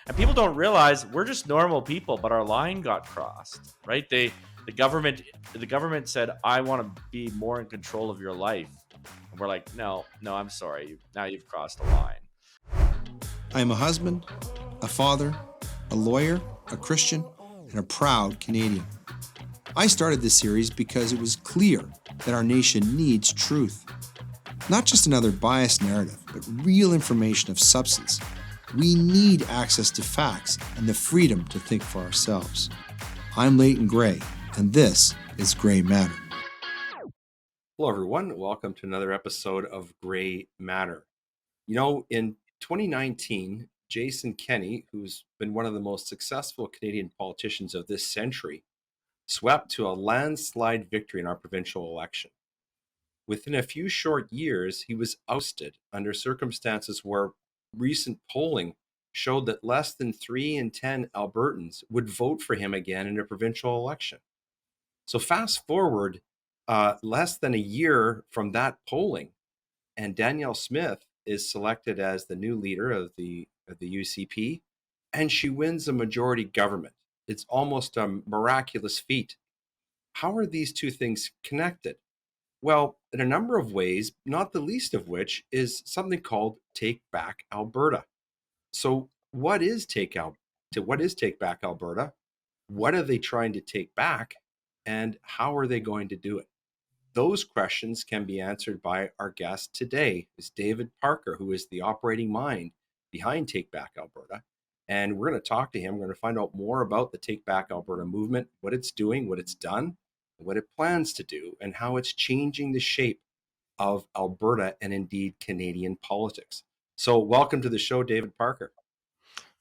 And people don't realize we're just normal people, but our line got crossed, right? The government said, I want to be more in control of your life. And we're like, no, I'm sorry. Now you've crossed a line. I am a husband, a father, a lawyer, a Christian, and a proud Canadian. I started this series because it was clear that our nation needs truth. Not just another biased narrative, but real information of substance. We need access to facts and the freedom to think for ourselves. I'm Leighton Gray, and this is Gray Matter. Hello, everyone. Welcome to another episode of Gray Matter. You know, in 2019, Jason Kenney, who's been one of the most successful Canadian politicians of this century, swept to a landslide victory in our provincial election. Within a few short years, he was ousted under circumstances where recent polling showed that less than 3 in 10 Albertans would vote for him again in a provincial election. So fast forward less than a year from that polling, and Danielle Smith is selected as the new leader of the UCP, and she wins a majority government. It's almost a miraculous feat. How are these two things connected? Well, in a number of ways, not the least of which is something called Take Back Alberta. So what is Take Back Alberta? What are they trying to take back? And how are they going to do it? Those questions can be answered by our guest today, is David Parker, who is the operating mind behind Take Back Alberta. And we're going to talk to him. We're going to find out more about the Take Back Alberta movement, what it's doing, what it's done, what it plans to do, and how it's changing the shape of Alberta and indeed Canadian politics. So welcome to the show, David Parker.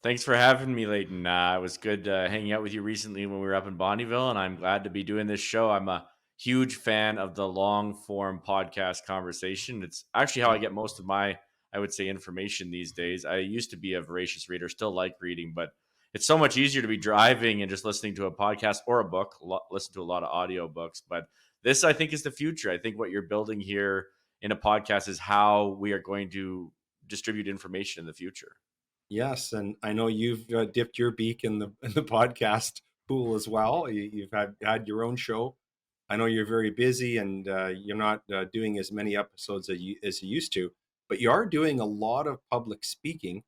Thanks for having me, Leighton. It was good hanging out with you recently when we were up in Bonnyville, and I'm glad to be doing this show. I'm a huge fan of the long form podcast conversation. It's actually how I get most of my, I would say, information these days. I used to be a voracious reader, still like reading, but it's so much easier to be driving and just listening to a podcast or a book, listen to a lot of audio books. But this, I think, is the future. I think what you're building here in a podcast is how we are going to distribute information in the future. Yes, and I know you've dipped your beak in the podcast pool as well. You've had your own show. I know you're very busy and you're not doing as many episodes as you used to, but you are doing a lot of public speaking.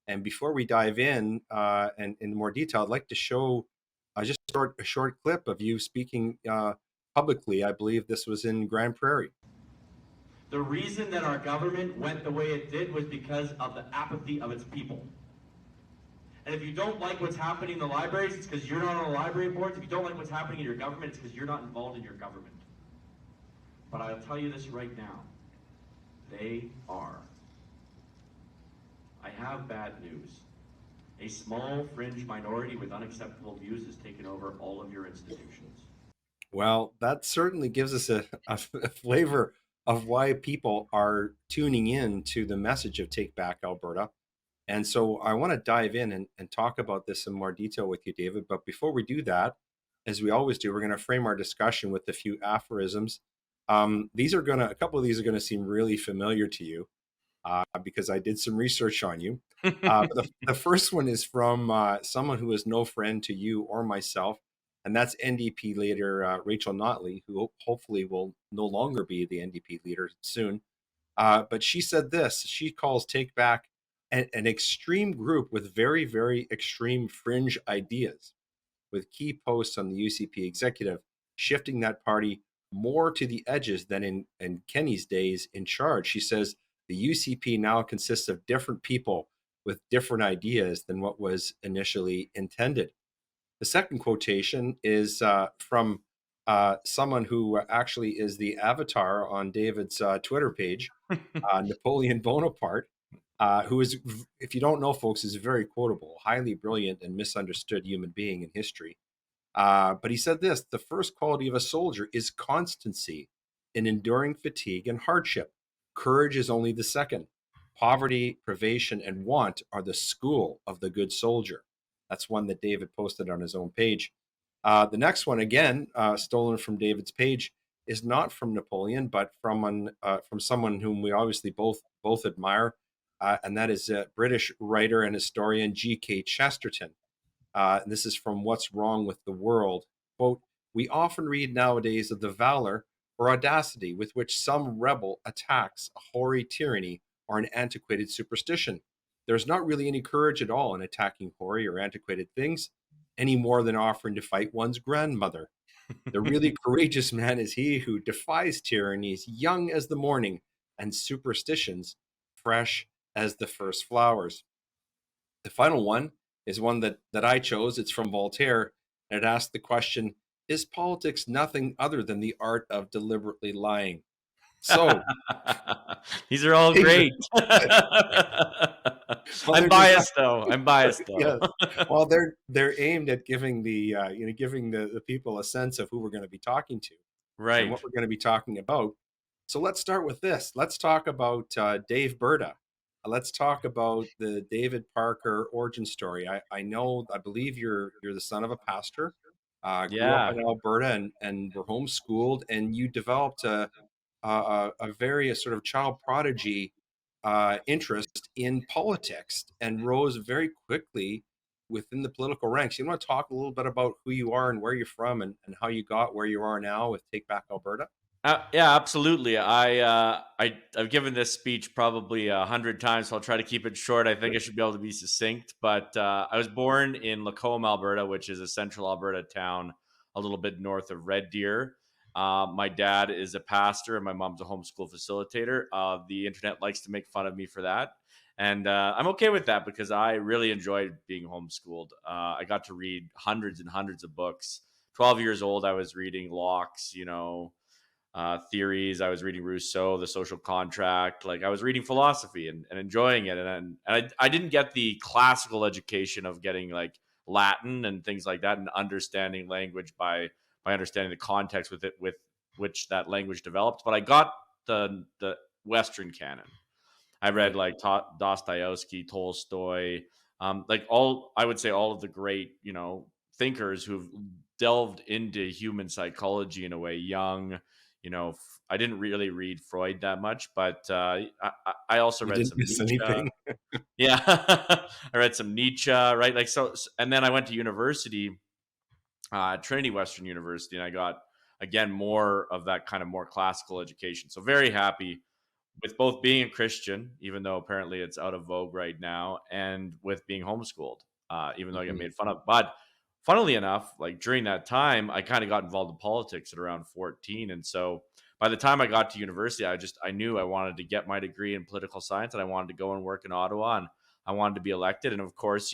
And before we dive in and in more detail, I'd like to show just a short clip of you speaking publicly. I believe this was in Grand Prairie. The reason that our government went the way it did was because of the apathy of its people. And if you don't like what's happening in the libraries, it's because you're not on the library boards. If you don't like what's happening in your government, it's because you're not involved in your government. But I'll tell you this right now. They are. I have bad news. A small fringe minority with unacceptable views has taken over all of your institutions. Well, that certainly gives us a flavor of why people are tuning in to the message of Take Back Alberta. And so I want to dive in and talk about this in more detail with you, David. But before we do that, as we always do, we're going to frame our discussion with a few aphorisms. A couple of these are going to seem really familiar to you because I did some research on you. But the first one is from someone who is no friend to you or myself, and that's NDP leader Rachel Notley, who hopefully will no longer be the NDP leader soon. But she said this. She calls Take Back an extreme group with very, very extreme fringe ideas, with key posts on the UCP executive shifting that party more to the edges than in Kenney's days in charge. She says the UCP now consists of different people with different ideas than what was initially intended. The second quotation is from someone who actually is the avatar on David's Twitter page, Napoleon Bonaparte, who is, if you don't know, folks, is a very quotable, highly brilliant and misunderstood human being in history. But he said this: the first quality of a soldier is constancy in enduring fatigue and hardship. Courage is only the second. Poverty, privation, and want are the school of the good soldier. That's one that David posted on his own page. The next one, again, stolen from David's page, is not from Napoleon, but from someone whom we obviously both admire, and that is British writer and historian G.K. Chesterton. This is from What's Wrong with the World. Quote, "We often read nowadays of the valor or audacity with which some rebel attacks a hoary tyranny or an antiquated superstition. There's not really any courage at all in attacking hoary or antiquated things, any more than offering to fight one's grandmother. The really courageous man is he who defies tyrannies young as the morning and superstitions fresh as the first flowers." The final one is one that I chose. It's from Voltaire, and it asks the question: is politics nothing other than the art of deliberately lying? So, These are all great. well, I'm they're designed, biased though. I'm biased though. yes. Well, they're aimed at giving giving the people a sense of who we're going to be talking to and Right. what we're going to be talking about. So let's start with this. Let's talk about Dave Berta. Let's talk about the David Parker origin story. I believe you're the son of a pastor. Grew up Yeah. in Alberta and were homeschooled, and you developed a very sort of child prodigy interest in politics and rose very quickly within the political ranks. You want to talk a little bit about who you are and where you're from and how you got where you are now with Take Back Alberta? Yeah, absolutely. I've given this speech probably 100 times, so I'll try to keep it short. I think I should be able to be succinct. But I was born in Lacombe, Alberta, which is a central Alberta town, a little bit north of Red Deer. My dad is a pastor, and my mom's a homeschool facilitator. The internet likes to make fun of me for that, and I'm okay with that because I really enjoyed being homeschooled. I got to read hundreds and hundreds of books. 12 years old, I was reading Locke's, theories. I was reading Rousseau, The Social Contract. Like I was reading philosophy and enjoying it. And I didn't get the classical education of getting like Latin and things like that and understanding language by understanding the context with which that language developed. But I got the Western canon. I read Right. like Dostoevsky, Tolstoy, like all I would say all of the great thinkers who've delved into human psychology in a way. Jung, I didn't really read Freud that much, but I also You read didn't some miss Nietzsche. anything. Yeah, I read some Nietzsche, right? Like so, and then I went to university, Trinity Western University, and I got again more of that kind of more classical education. So very happy with both being a Christian, even though apparently it's out of vogue right now, and with being homeschooled, even though I get Mhm. made fun of. But funnily enough, like during that time, I kind of got involved in politics at around 14. And so by the time I got to university, I knew I wanted to get my degree in political science and I wanted to go and work in Ottawa and I wanted to be elected. And of course,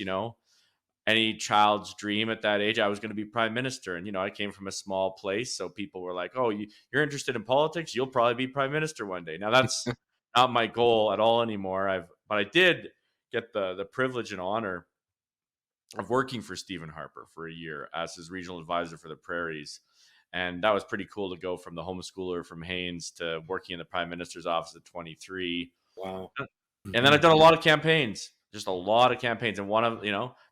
any child's dream at that age, I was going to be prime minister. And, I came from a small place. So people were like, oh, you're interested in politics? You'll probably be prime minister one day. Now, that's not my goal at all anymore. But I did get the privilege and honor of working for Stephen Harper for a year as his regional advisor for the prairies. And that was pretty cool to go from the homeschooler from Haynes to working in the prime minister's office at 23. Wow. And then Hmm. I've done a lot of campaigns, just a lot of campaigns. And one of,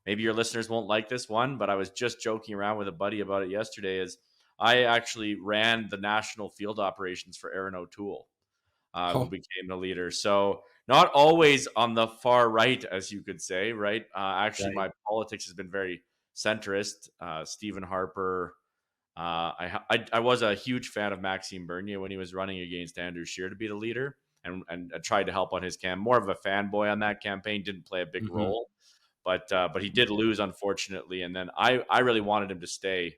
maybe your listeners won't like this one, but I was just joking around with a buddy about it yesterday is I actually ran the national field operations for Aaron O'Toole, who Oh, became the leader. So not always on the far right, as you could say, right? Actually, right. my politics has been very centrist. Stephen Harper. I was a huge fan of Maxime Bernier when he was running against Andrew Scheer to be the leader, and I tried to help on his more of a fanboy on that campaign. Didn't play a big Hmm. role, but he did lose unfortunately. And then I really wanted him to stay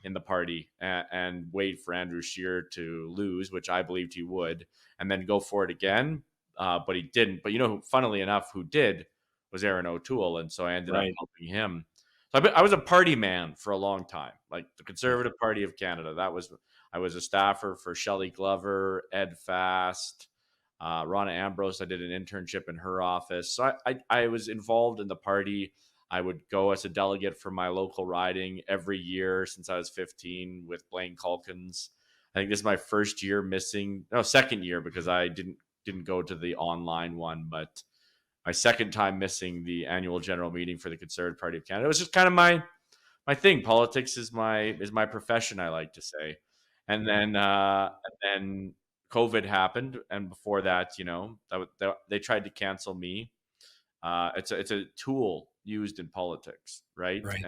in the party and wait for Andrew Scheer to lose, which I believed he would, and then go for it again. But he didn't. But funnily enough, who did was Aaron O'Toole, and so I ended up Right. helping him. So I was a party man for a long time, like the Yeah. Conservative Party of Canada. I was a staffer for Shelley Glover, Ed Fast, Ronna Ambrose. I did an internship in her office. So I was involved in the party. I would go as a delegate for my local riding every year since I was 15 with Blaine Calkins. I think this is my first year missing, no, second year because I didn't go to the online one, but my second time missing the annual general meeting for the Conservative Party of Canada. It was just kind of my thing. Politics is my profession, I like to say. And then COVID happened, and before that, they tried to cancel me. It's a tool used in politics, right? Right.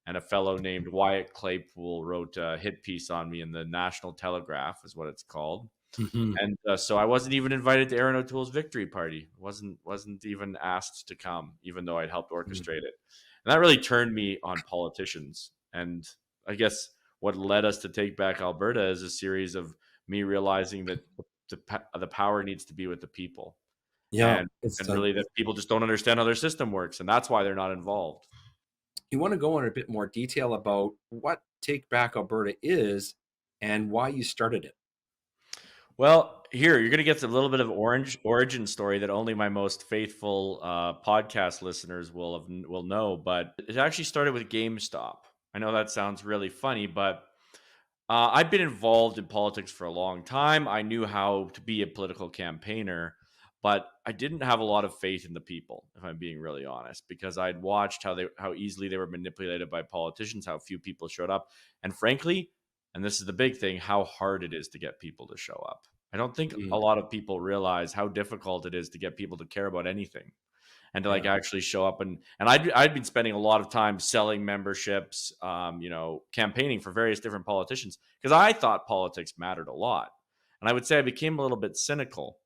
And a fellow named Wyatt Claypool wrote a hit piece on me in the National Telegraph, is what it's called. Hmm. And so I wasn't even invited to Aaron O'Toole's victory party. wasn't even asked to come, even though I'd helped orchestrate it. And that really turned me on politicians. And I guess what led us to Take Back Alberta is a series of me realizing that the power needs to be with the people, Yeah. and really that people just don't understand how their system works, and that's why they're not involved. You want to go in a bit more detail about what Take Back Alberta is and why you started it? Well, here you're going to get a little bit of origin story that only my most faithful podcast listeners will know. But it actually started with GameStop. I know that sounds really funny, but I've been involved in politics for a long time. I knew how to be a political campaigner, but I didn't have a lot of faith in the people, if I'm being really honest, because I'd watched how easily they were manipulated by politicians, how few people showed up, and frankly, and this is the big thing, how hard it is to get people to show up. I don't think a Mm, lot of people realize how difficult it is to get people to care about anything and to like yeah. actually show up. And I'd been spending a lot of time selling memberships, campaigning for various different politicians because I thought politics mattered a lot. And I would say I became a little bit cynical.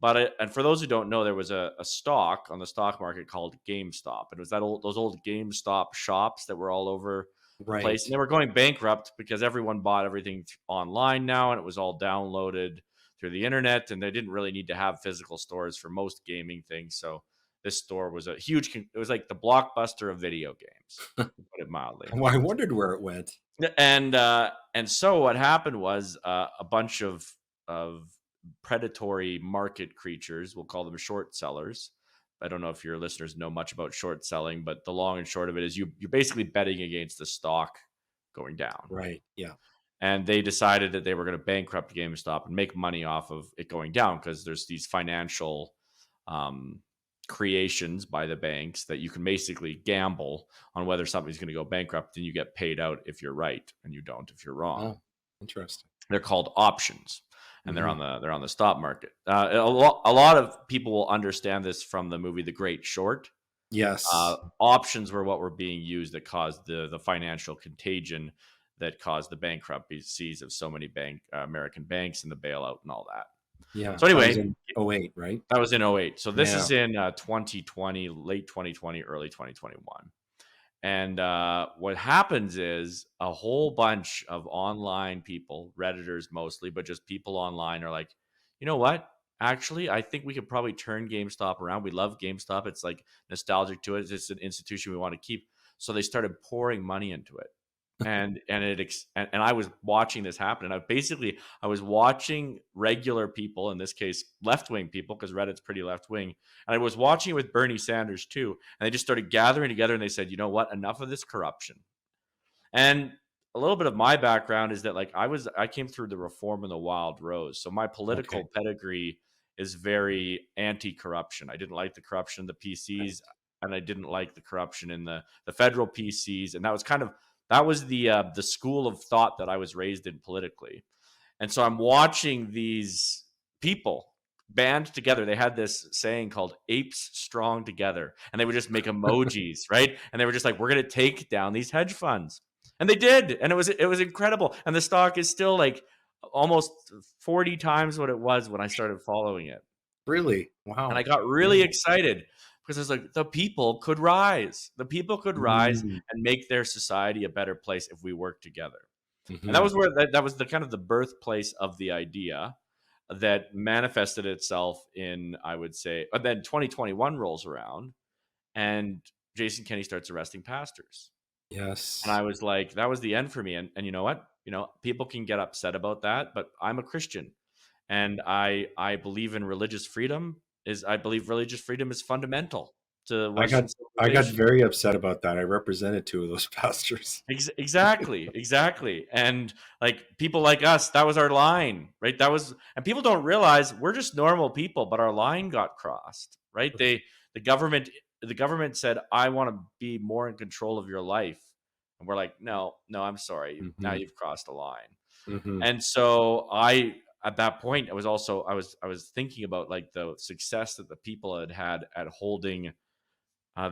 And for those who don't know, there was a stock on the stock market called GameStop. It was those old GameStop shops that were all over the Right. place, and they were going bankrupt because everyone bought everything online now, and it was all downloaded through the internet, and they didn't really need to have physical stores for most gaming things. So this store was a huge. It was like the Blockbuster of video games, to put it mildly. Well, I wondered where it went. And so what happened was a bunch of predatory market creatures, we'll call them short sellers. I don't know if your listeners know much about short selling, but the long and short of it is you're basically betting against the stock going down. Right. Yeah. And they decided that they were going to bankrupt GameStop and make money off of it going down because there's these financial creations by the banks that you can basically gamble on whether something's going to go bankrupt, and you get paid out if you're right and you don't if you're wrong. Oh, interesting. They're called options, and Mhm. they're on the stock market. A lot of people will understand this from the movie The Great Short. Yes. Options were what were being used that caused the financial contagion that caused the bankruptcies of so many American banks and the bailout and all that. Yeah. So That was anyway, in 08, right? that was in 08. So this Yeah. is in 2020, late 2020, early 2021. And what happens is a whole bunch of online people, Redditors mostly, but just people online are like, you know what? Actually, I think we could probably turn GameStop around. We love GameStop. It's like nostalgic to it. It's an institution we want to keep. So they started pouring money into it. And I was watching this happen. And I was watching regular people, in this case, left-wing people, because Reddit's pretty left-wing. And I was watching it with Bernie Sanders too. And they just started gathering together and they said, you know what? Enough of this corruption. And a little bit of my background is that like I came through the Reform and the Wild Rose. So my political Okay. pedigree is very anti-corruption. I didn't like the corruption in the PCs, and I didn't like the corruption in the federal PCs. And that was the school of thought that I was raised in politically. And so I'm watching these people band together. They had this saying called apes strong together, and they would just make emojis, right? And they were just like, we're going to take down these hedge funds. And they did. And it was incredible. And the stock is still like almost 40 times what it was when I started following it. Really? And I Wow. got really excited because I was like, the people could rise. The people could rise Mm, and make their society a better place if we work together. And that mhm. was where that was the kind of the birthplace of the idea that manifested itself in, I would say, and then 2021 rolls around and Jason Kenney starts arresting pastors. And Yes. I was like, that was the end for me. And you know what? People can get upset about that, but I'm a Christian, and I believe in religious freedom. I believe religious freedom is fundamental to I got Western I got civilization. very upset about that. I represented two of those pastors. Exactly. And like people like us, that was our line, right? And people don't realize we're just normal people, but our line got crossed, right? The government, the government said, I want to be more in control of your life. And we're like, no, I'm sorry. Now Mhm. you've crossed a line. Mhm. And so at that point, I was thinking about like the success that the people had at holding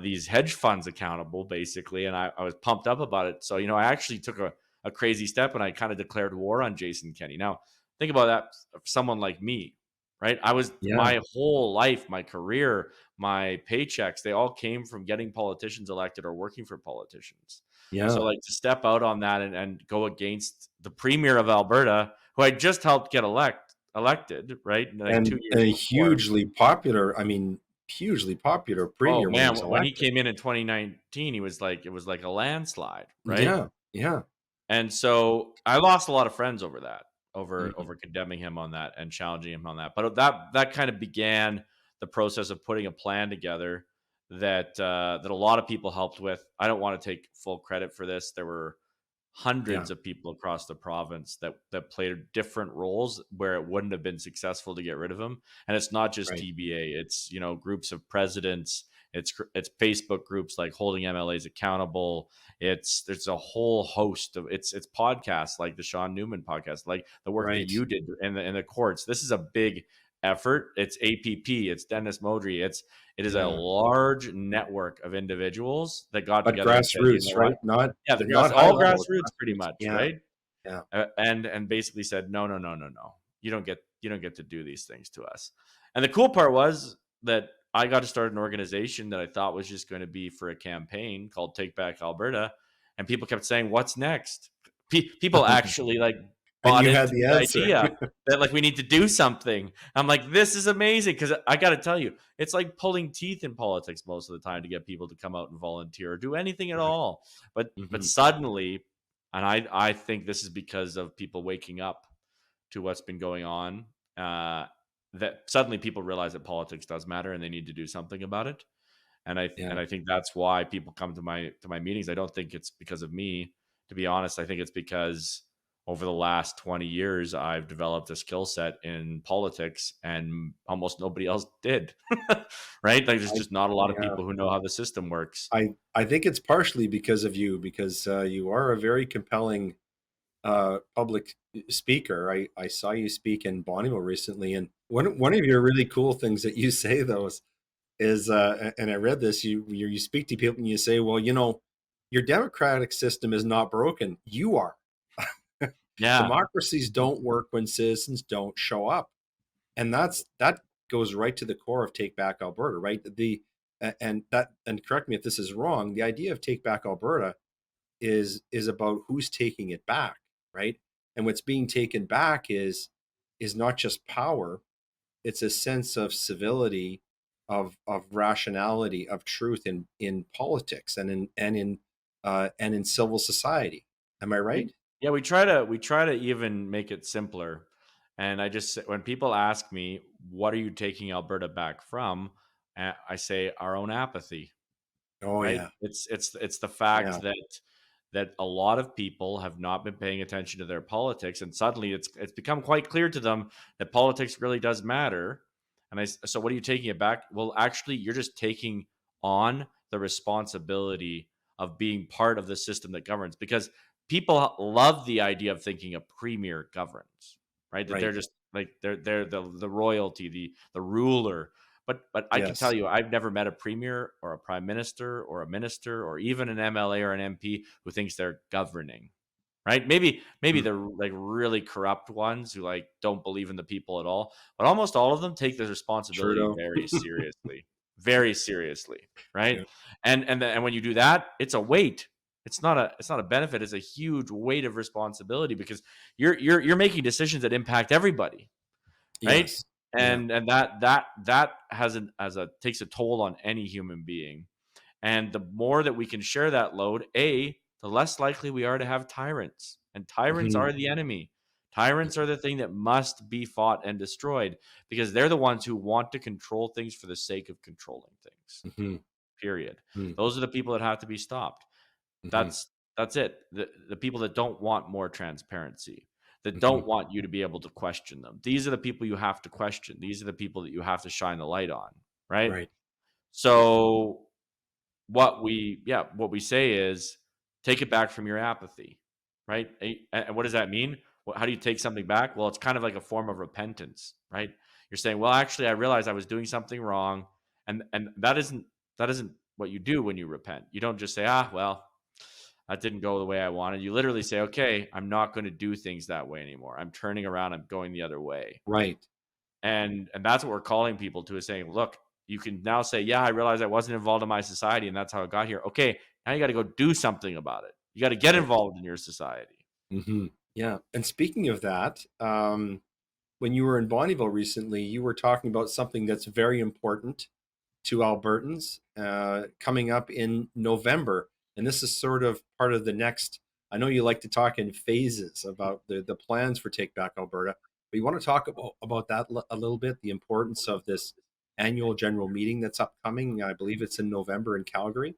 these hedge funds accountable, basically, and I was pumped up about it. So I actually took a crazy step and I kind of declared war on Jason Kenney. Now think about that, someone like me, right? I was Yeah. my whole life, my career, my paychecks, they all came from getting politicians elected or working for politicians. So Yeah. like to step out on that and go against the premier of Alberta, who I just helped get elected, right? Like two And years a before. hugely popular, I mean, hugely popular Oh premier when he man, was when he elected. came in 2019, it was like a landslide, right? Yeah. Yeah. And so I lost a lot of friends over that, Mhm. over condemning him on that and challenging him on that. But that kind of began the process of putting a plan together that a lot of people helped with. I don't want to take full credit for this. There were Yeah. hundreds of people across the province that played different roles where it wouldn't have been successful to get rid of him. And it's not just Right. TBA; it's groups of presidents. It's Facebook groups like holding MLAs accountable. There's a whole host of it's podcasts like the Sean Newman podcast, like the work that Right. you did in the courts. This is a big effort. It's APP. It's Dennis Modry. It is a Yeah. large network of individuals that got But together and said, you know grassroots, what? right? Not Yeah, not high all level, grassroots pretty grassroots. much, Yeah. right? Yeah. And basically said, no, no, no, no, no. You don't get to do these things to us. And the cool part was that I got to start an organization that I thought was just going to be for a campaign called Take Back Alberta, and people kept saying, "What's next?" People actually like And bought you had into the the answer. idea that like we need to do something. I'm like, this is amazing because I got to tell you, it's like pulling teeth in politics most of the time to get people to come out and volunteer or do anything at Right. all. But Mhm. suddenly, and I think this is because of people waking up to what's been going on. That suddenly people realize that politics does matter and they need to do something about it. Yeah. And I think that's why people come to my meetings. I don't think it's because of me, to be honest. I think it's because over the last 20 years I've developed a skill set in politics and almost nobody else did. Right? Like there's I just not a lot of yeah. people who know how the system works. I think it's partially because of you, because you are a very compelling public speaker. I saw you speak in Bonneville recently, and one of your really cool things that you say though is and I read this, you speak to people and you say, well, your democratic system is not broken. You are. Yeah. Democracies don't work when citizens don't show up. And that goes right to the core of Take Back Alberta, right? And correct me if this is wrong, the idea of Take Back Alberta is about who's taking it back, right? And what's being taken back is not just power, it's a sense of civility, of rationality, of truth in politics and in civil society. Am I right? Yeah, we try to even make it simpler. And when people ask me, what are you taking Alberta back from? I say our own apathy, Oh right? yeah. It's the Yeah. fact that a lot of people have not been paying attention to their politics, and suddenly it's become quite clear to them that politics really does matter. So what are you taking it back? Well, actually, you're just taking on the responsibility of being part of the system that governs, because people love the idea of thinking a premier governs, right? That they're Right. just like they're the royalty, the ruler. But I can tell Yes. you, I've never met a premier or a prime minister or a minister or even an MLA or an MP who thinks they're governing. Right? Maybe Mm. they're like really corrupt ones who like don't believe in the people at all. But almost all of them take their responsibility Trudeau. very seriously, very seriously. Right? Yeah. And when you do that, it's a weight. It's not a benefit. It's a huge weight of responsibility because you're making decisions that impact everybody, right? Yes. Yeah. And that has a takes a toll on any human being. And the more that we can share that load, the less likely we are to have tyrants. And tyrants Mhm. are the enemy. Tyrants are the thing that must be fought and destroyed because they're the ones who want to control things for the sake of controlling things. Mhm. Period. Mhm. Those are the people that have to be stopped. Mhm. That's it. The people that don't want more transparency, that Mhm. don't want you to be able to question them. These are the people you have to question. These are the people that you have to shine the light on, right? Right. So what we say is take it back from your apathy, right? And what does that mean? How do you take something back? Well, it's kind of like a form of repentance, right? You're saying, well, actually, I realized I was doing something wrong, and that isn't what you do when you repent. You don't just say, well, that didn't go the way I wanted. You literally say, okay, I'm not going to do things that way anymore. I'm turning around. I'm going the other way. Right. And that's what we're calling people to, is saying, look, you can now say, yeah, I realized I wasn't involved in my society, and that's how I got here. Okay, now you got to go do something about it. You got to get Right. involved in your society. Mm-hmm. Yeah. And speaking of that, when you were in Bonnyville recently, you were talking about something that's very important to Albertans coming up in November. And this is sort of part of the next. I know you like to talk in phases about the plans for Take Back Alberta, but you want to talk about that a little bit, the importance of this annual general meeting that's upcoming. I believe it's in November in Calgary.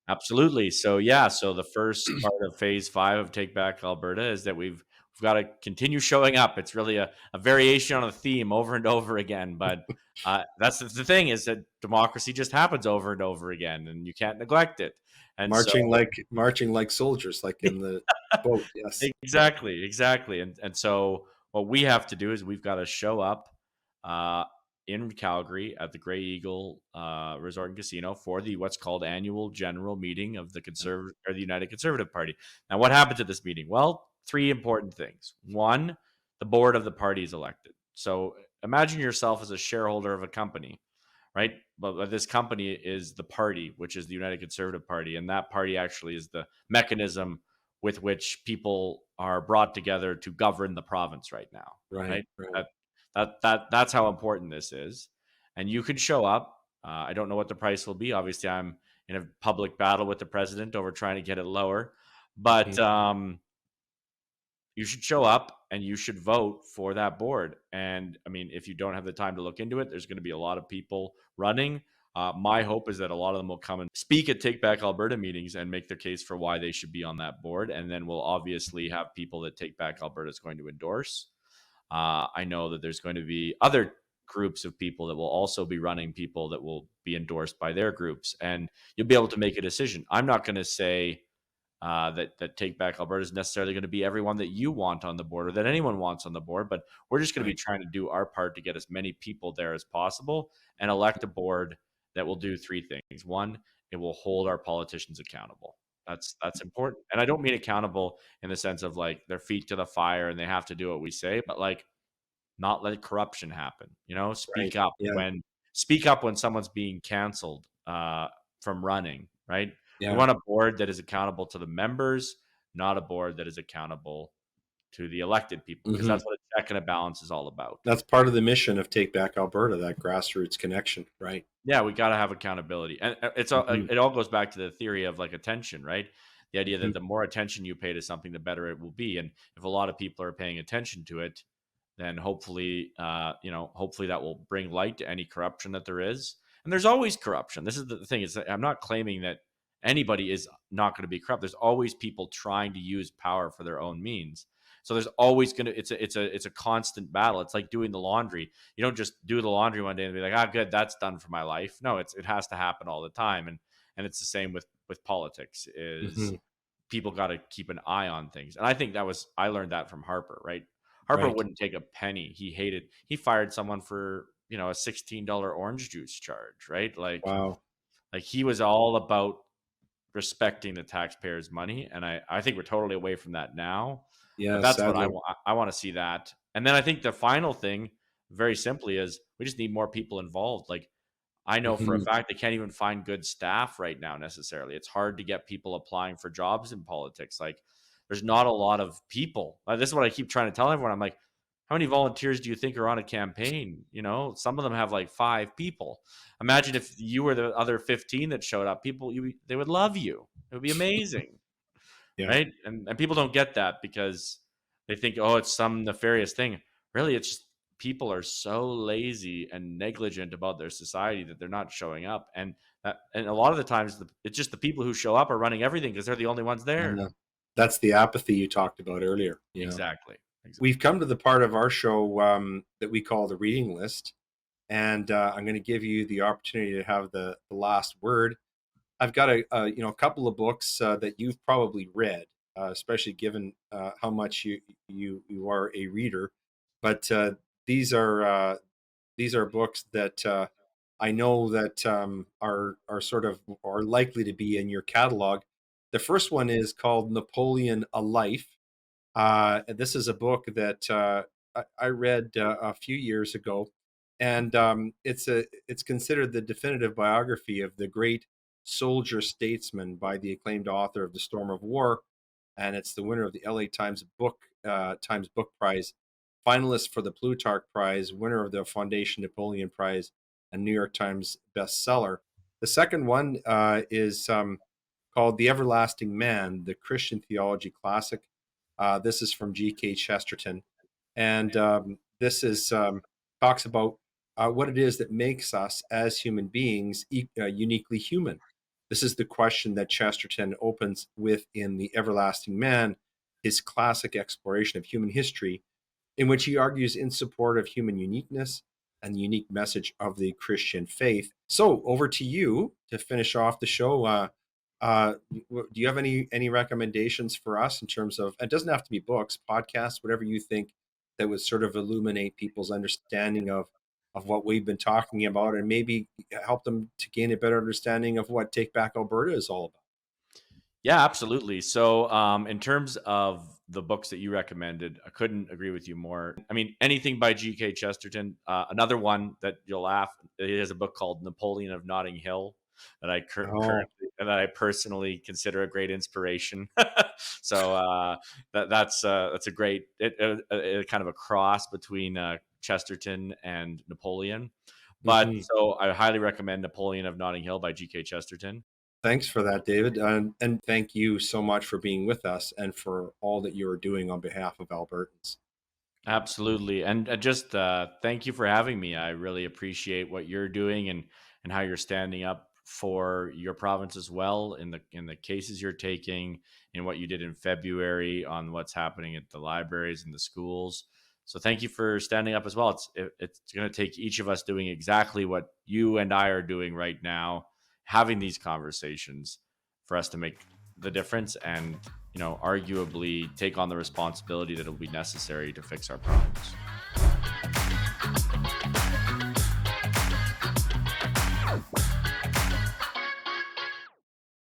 Absolutely. So yeah, so the first part of phase 5 of Take Back Alberta is that we've got to continue showing up. It's really a variation on a theme over and over again. But that's the thing, is that democracy just happens over and over again, and you can't neglect it. And so Marching like soldiers, like in the boat. Yes. exactly. And so what we have to do is we've got to show up uh, in Calgary at the Grey Eagle Resort and Casino for the what's called annual general meeting of the United Conservative Party. Now, what happened to this meeting? Well, three important things. One, the board of the party is elected. So imagine yourself as a shareholder of a company, right? But this company is the party, which is the United Conservative Party, and that party actually is the mechanism with which people are brought together to govern the province right now, Right. right? Right. That's how important this is. And you can show up. I don't know what the price will be. Obviously, I'm in a public battle with the president over trying to get it lower, but Mhm. You should show up and you should vote for that board. And I mean, if you don't have the time to look into it, there's going to be a lot of people running. My hope is that a lot of them will come and speak at Take Back Alberta meetings and make their case for why they should be on that board. And then we'll obviously have people that Take Back Alberta is going to endorse. I know that there's going to be other groups of people that will also be running, people that will be endorsed by their groups, and you'll be able to make a decision. I'm not going to say that Take Back Alberta is necessarily going to be everyone that you want on the board or that anyone wants on the board, but we're just going to be Right. trying to do our part to get as many people there as possible and elect a board that will do three things. One, it will hold our politicians accountable. That's important. And I don't mean accountable in the sense of like their feet to the fire and they have to do what we say, but like not let corruption happen. Right. Yeah. Speak up when someone's being canceled from running, right? We Yeah. want a board that is accountable to the members, not a board that is accountable to the elected people, because Hmm. that's what a check and a balance is all about. That's part of the mission of Take Back Alberta, that grassroots connection. Right. Yeah, we got to have accountability, and Hmm. it all goes back to the theory of like attention, right? The idea Hmm. that the more attention you pay to something, the better it will be, and if a lot of people are paying attention to it, then hopefully, hopefully that will bring light to any corruption that there is. And there's always corruption. This is the thing: is that I'm not claiming that anybody is not going to be corrupt. There's always people trying to use power for their own means. So there's always going to it's a constant battle. It's like doing the laundry. You don't just do the laundry one day and be like, good, that's done for my life. No, it has to happen all the time. And it's the same with politics. Is Hmm. people got to keep an eye on things. And I think I learned that from Harper, right? Harper Right. wouldn't take a penny. He fired someone for, a $16 orange juice charge, right? Wow. Like he was all about respecting the taxpayers' money. And I think we're totally away from that now. But Yeah. that's what I Sadly. want. I want to see that. And then I think the final thing, very simply, is we just need more people involved. Like I know for a Hmm. fact they can't even find good staff right now necessarily. It's hard to get people applying for jobs in politics. Like there's not a lot of people. This is what I keep trying to tell everyone. I'm like, how many volunteers do you think are on a campaign? Some of them have like 5 people. Imagine if you were the other 15 that showed up. They would love you. It would be amazing, Yeah. right? And people don't get that because they think, oh, it's some nefarious thing. Really, it's just people are so lazy and negligent about their society that they're not showing up. And a lot of the times, it's just the people who show up are running everything because they're the only ones there. Yeah. That's the apathy you talked about earlier. Yeah. Exactly. We've come to the part of our show that we call the reading list. And I'm going to give you the opportunity to have the last word. I've got a couple of books that you've probably read. especially given how much you are a reader. But these are books that I know that are sort of are likely to be in your catalog. The first one is called Napoleon: A Life. This is a book that I read a few years ago, and it's considered the definitive biography of the great soldier statesman by the acclaimed author of The Storm of War, and it's the winner of the LA Times Book Prize, finalist for the Plutarch Prize, winner of the Foundation Napoleon Prize, and New York Times bestseller. The second one is called The Everlasting Man: The Christian Theology Classic. This is from G.K. Chesterton, and this is talks about what it is that makes us as human beings uniquely human. This is the question that Chesterton opens with in The Everlasting Man, his classic exploration of human history, in which he argues in support of human uniqueness and the unique message of the Christian faith. So, over to you to finish off the show. Do you have any recommendations for us in terms of? It doesn't have to be books, podcasts, whatever you think that would sort of illuminate people's understanding of what we've been talking about, and maybe help them to gain a better understanding of what Take Back Alberta is all about. Yeah, absolutely. So, in terms of the books that you recommended, I couldn't agree with you more. I mean, anything by G.K. Chesterton. Another one that you'll laugh. He has a book called Napoleon of Notting Hill that Oh, that I personally consider a great inspiration. So that's a great kind of a cross between Chesterton and Napoleon. But hmm. so I highly recommend Napoleon of Notting Hill by G.K. Chesterton. Thanks for that, David, and thank you so much for being with us and for all that you are doing on behalf of Albertans. Absolutely. And just thank you for having me. I really appreciate what you're doing and how you're standing up for your province as well in the cases you're taking and what you did in February on what's happening at the libraries and the schools. So thank you for standing up as well. It's going to take each of us doing exactly what you and I are doing right now, having these conversations for us to make the difference and arguably take on the responsibility that will be necessary to fix our problems.